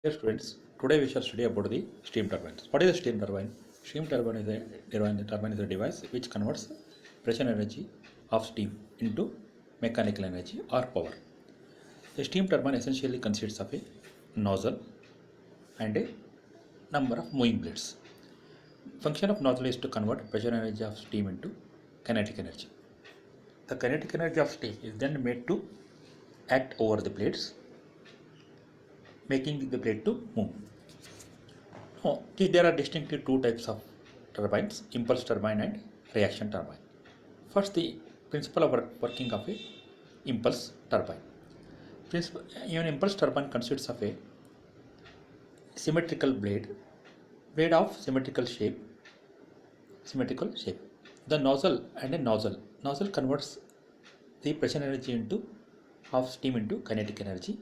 Dear students, today we shall study about the steam turbines. What is a steam turbine? Steam turbine is a device which converts pressure energy of steam into mechanical energy or power. A steam turbine essentially consists of a nozzle and a number of moving blades. Function of nozzle is to convert pressure energy of steam into kinetic energy. The kinetic energy of steam is then made to act over the blades, making the blade to move. No, there are distinctly two types of turbines, impulse turbine and reaction turbine. First, the principle of working of a impulse turbine. An impulse turbine consists of a symmetrical blade of symmetrical shape. The nozzle and a nozzle converts the pressure energy of steam into kinetic energy.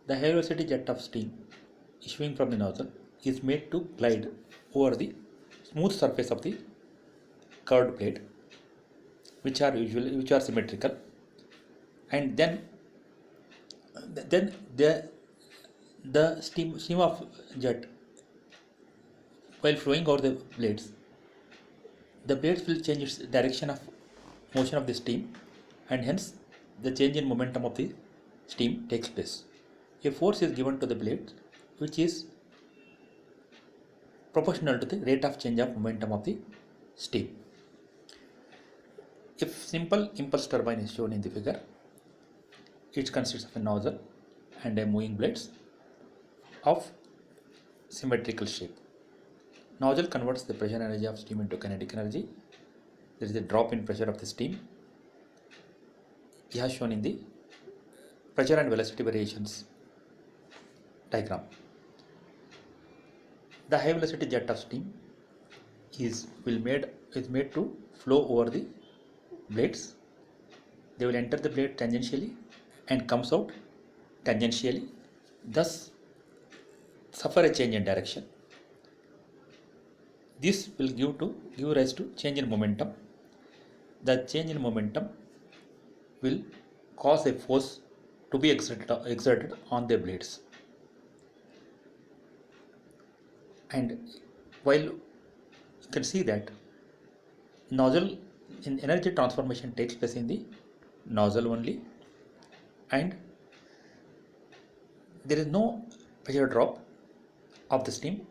The high velocity jet of steam issuing from the nozzle is made to glide over the smooth surface of the curved blade, which are symmetrical, and then the steam of jet, while flowing over the blades will change its direction of motion of the steam, and hence the change in momentum of the steam takes place. A force is given to the blade which is proportional to the rate of change of momentum of the steam. If simple impulse turbine is shown in the figure, it consists of a nozzle and a moving blades of symmetrical shape. Nozzle converts the pressure energy of steam into kinetic energy. There is a drop in pressure of the steam. It has shown in the pressure and velocity variations diagram. The high velocity jet of steam is made to flow over the blades. They will enter the blade tangentially and comes out tangentially, thus suffer a change in direction. This will give rise to change in momentum. The change in momentum will cause a force to be exerted on the blades. And while you can see that nozzle in energy transformation takes place in the nozzle only, and there is no pressure drop of the steam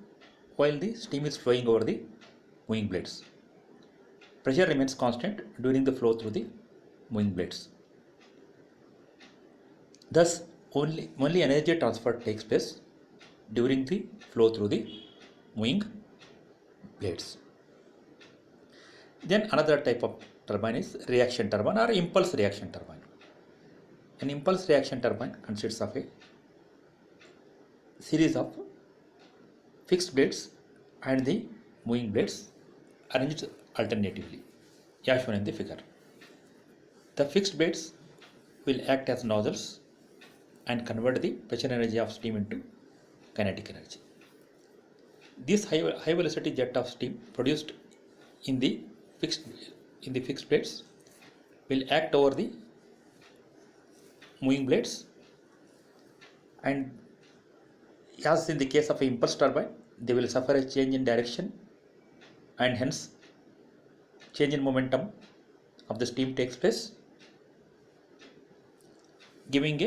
while the steam is flowing over the moving blades. Pressure remains constant during the flow through the moving blades. Thus, only energy transfer takes place during the flow through the moving blades. Then another type of turbine is reaction turbine or impulse reaction turbine. An impulse reaction turbine consists of a series of fixed blades and the moving blades arranged alternatively, as shown in the figure. The fixed blades will act as nozzles and convert the pressure energy of steam into kinetic energy. This high velocity jet of steam produced in the fixed blades will act over the moving blades, and as in the case of an impulse turbine, they will suffer a change in direction, and hence change in momentum of the steam takes place, giving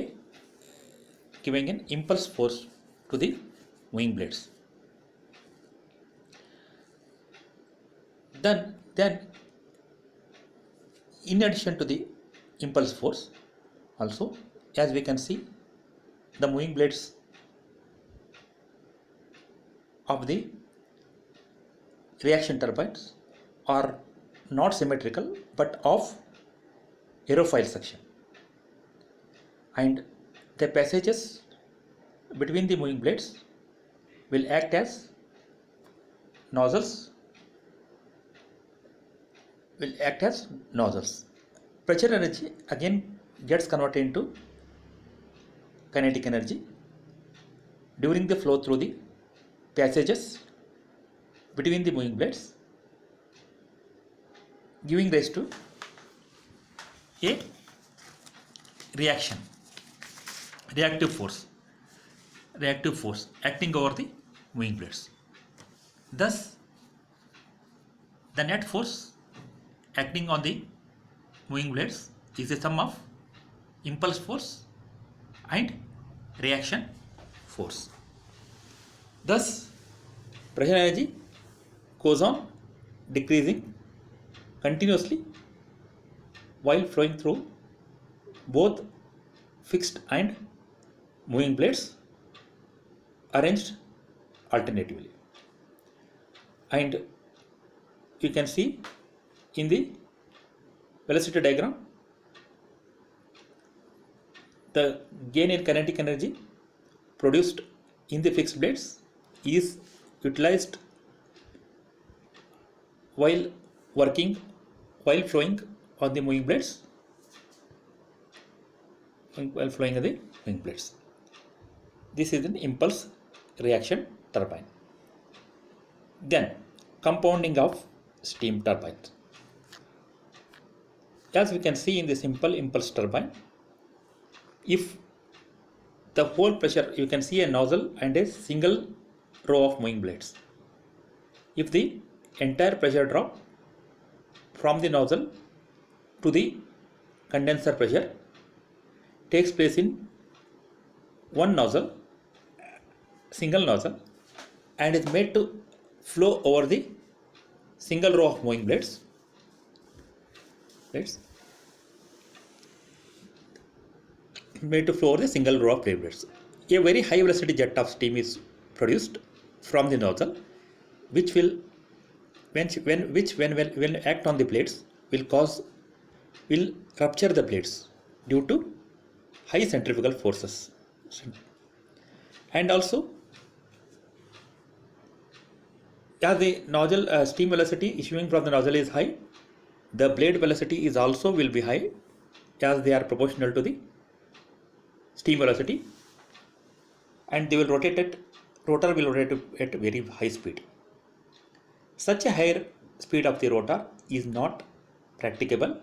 an impulse force to the moving blades. Then in addition to the impulse force, also, as we can see, the moving blades of the reaction turbines are not symmetrical but of aerofoil section, and the passages between the moving blades will act as nozzles. Pressure energy again gets converted into kinetic energy during the flow through the passages between the moving blades, giving rise to a reactive force. reactive force acting over the moving blades. Thus, the net force acting on the moving blades is the sum of impulse force and reaction force. Thus, pressure energy goes on decreasing continuously while flowing through both fixed and moving blades arranged alternatively. And you can see in the velocity diagram the gain in kinetic energy produced in the fixed blades is utilized while flowing on the moving blades This is an impulse reaction turbine. Then compounding of steam turbines. As we can see in the simple impulse turbine, if the whole pressure, you can see a nozzle and a single row of moving blades. If the entire pressure drop from the nozzle to the condenser pressure takes place in one nozzle, single nozzle, and is made to flow over the single row of moving blades. Made to flow over the single row of blades. A very high velocity jet of steam is produced from the nozzle, which will when act on the blades will rupture the blades due to high centrifugal forces. And also, as the nozzle steam velocity issuing from the nozzle is high, the blade velocity is also will be high, as they are proportional to the steam velocity, and they will rotor will rotate at very high speed. Such a higher speed of the rotor is not practicable,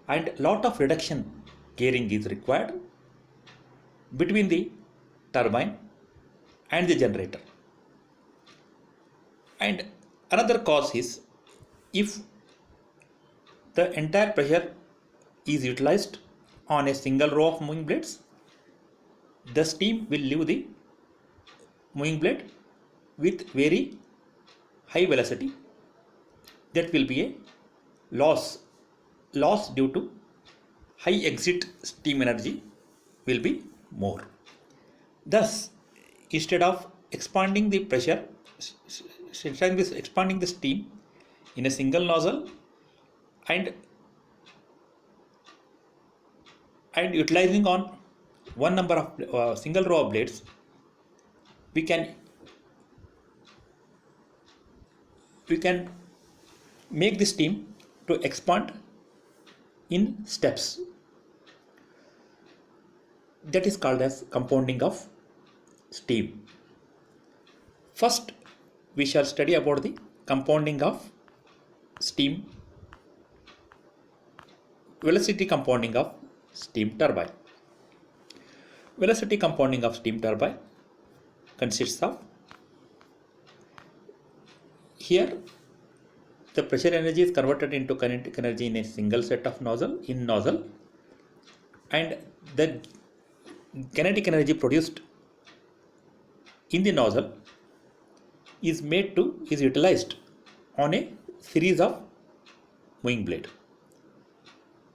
and lot of reduction gearing is required between the turbine and the generator. And another cause is, if the entire pressure is utilized on a single row of moving blades, the steam will leave the moving blade with very high velocity. That will be a loss due to high exit steam energy will be more. Thus, instead of expanding the pressure, expanding the steam in a single nozzle and utilizing on one number of single row of blades, we can make the steam to expand in steps. That is called as compounding of steam. First, we shall study about the compounding of steam, velocity compounding of steam turbine. Velocity compounding of steam turbine consists of, here the pressure energy is converted into kinetic energy in a single set of nozzle, and the kinetic energy produced in the nozzle is utilized on a series of moving blade.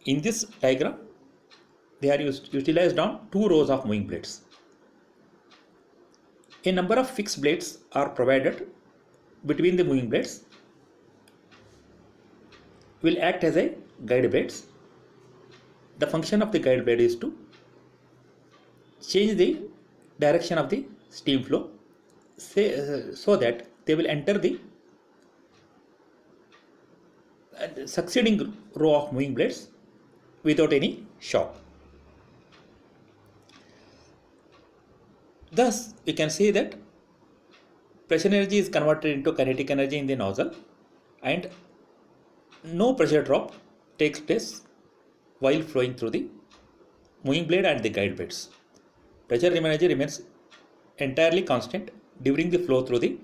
In this diagram, they are utilized on two rows of moving blades. A number of fixed blades are provided between the moving blades, will act as a guide blades. The function of the guide blade is to change the direction of the steam flow so that they will enter the succeeding row of moving blades without any shock. Thus, we can say that pressure energy is converted into kinetic energy in the nozzle, and no pressure drop takes place while flowing through the moving blade and the guide blades. Pressure energy remains entirely constant during the flow through the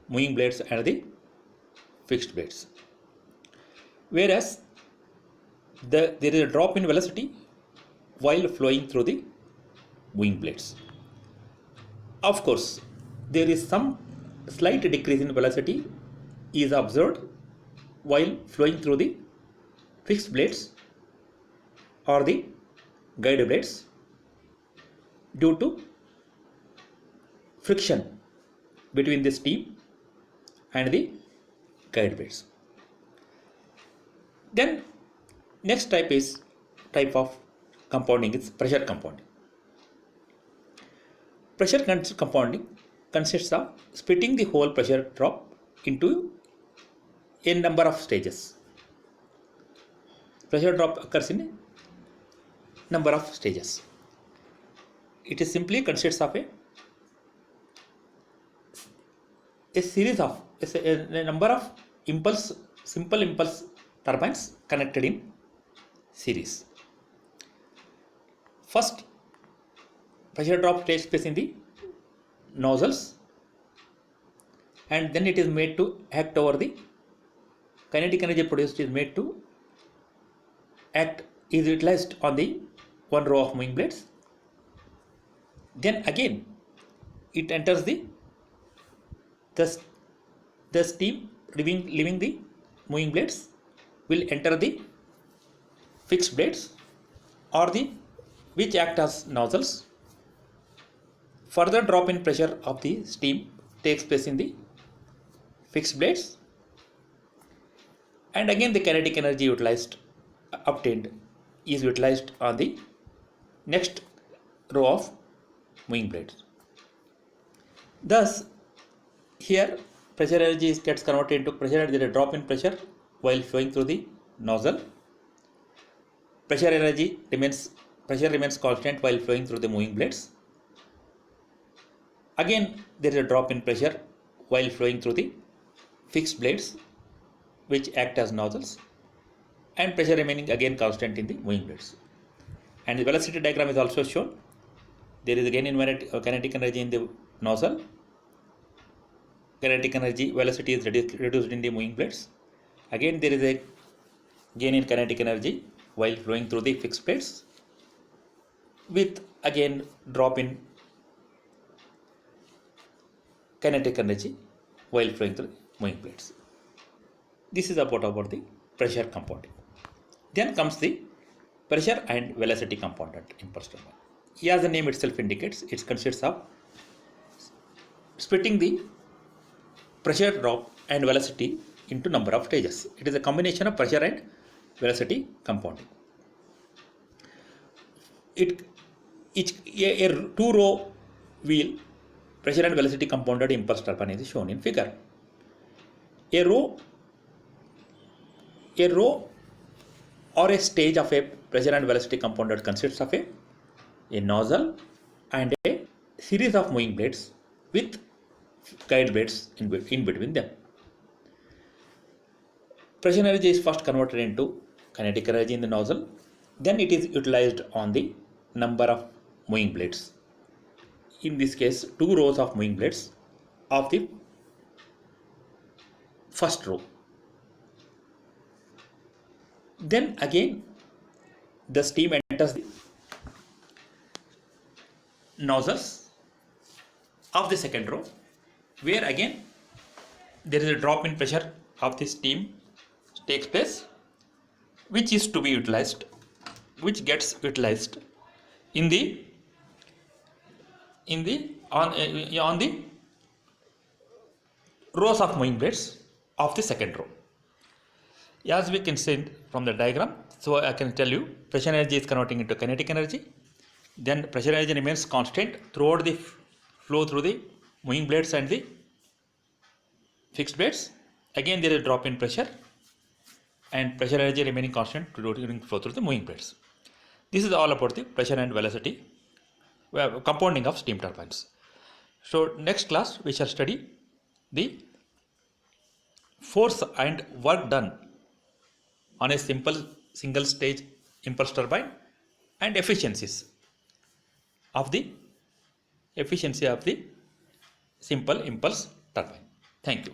moving blades and the fixed blades. Whereas there is a drop in velocity while flowing through the moving blades. Of course, there is some slight decrease in velocity is observed while flowing through the fixed blades or the guide blades due to friction between the steam and the guide blades. Then next type of compounding is pressure compounding. Pressure compounding consists of splitting the whole pressure drop into a number of stages. Pressure drop occurs in a number of stages. It is simply consists of a series of a number of simple impulse turbines connected in series. First, pressure drop takes place in the nozzles, and then it is made to act over the kinetic energy produced is made to act is utilized on the one row of moving blades. Then again it enters the steam leaving the moving blades will enter the fixed blades or the which act as nozzles. Further drop in pressure of the steam takes place in the fixed blades, and again the kinetic energy obtained is utilized on the next row of moving blades. Thus, here pressure energy gets converted into pressure. There is a drop in pressure while flowing through the nozzle. Pressure remains constant while flowing through the moving blades. Again, there is a drop in pressure while flowing through the fixed blades, which act as nozzles, and pressure remaining again constant in the moving blades. And the velocity diagram is also shown. There is again kinetic energy in the nozzle. Kinetic energy velocity is reduced in the moving blades. Again, there is a gain in kinetic energy while flowing through the fixed blades, with again drop in kinetic energy while flowing through moving blades. This is about the pressure compounding. Then comes the pressure and velocity compounded impulse turbine. As the name itself indicates, it consists of splitting the pressure drop and velocity into number of stages. It is a combination of pressure and velocity compounding. A two-row wheel pressure and velocity compounded impulse turbine is shown in figure. A row or a stage of a pressure and velocity compounded consists of a nozzle and a series of moving blades with guide blades in between them. Pressure energy is first converted into kinetic energy in the nozzle. Then it is utilized on the number of moving blades. In this case, 2 rows of moving blades of the first row. Then again the steam enters the nozzles of the second row, where again there is a drop in pressure of the steam takes place, which gets utilized on the rows of moving blades of the second row. As we can see from the diagram, so I can tell you pressure energy is converting into kinetic energy. Then pressure energy remains constant throughout the flow through the moving blades and the fixed blades. Again there is a drop in pressure and pressure energy remaining constant during flow through the moving blades. This is all about the pressure and velocity compounding of steam turbines. So next class we shall study the force and work done on a simple single stage impulse turbine and efficiencies of the efficiency of the simple impulse turbine. Thank you.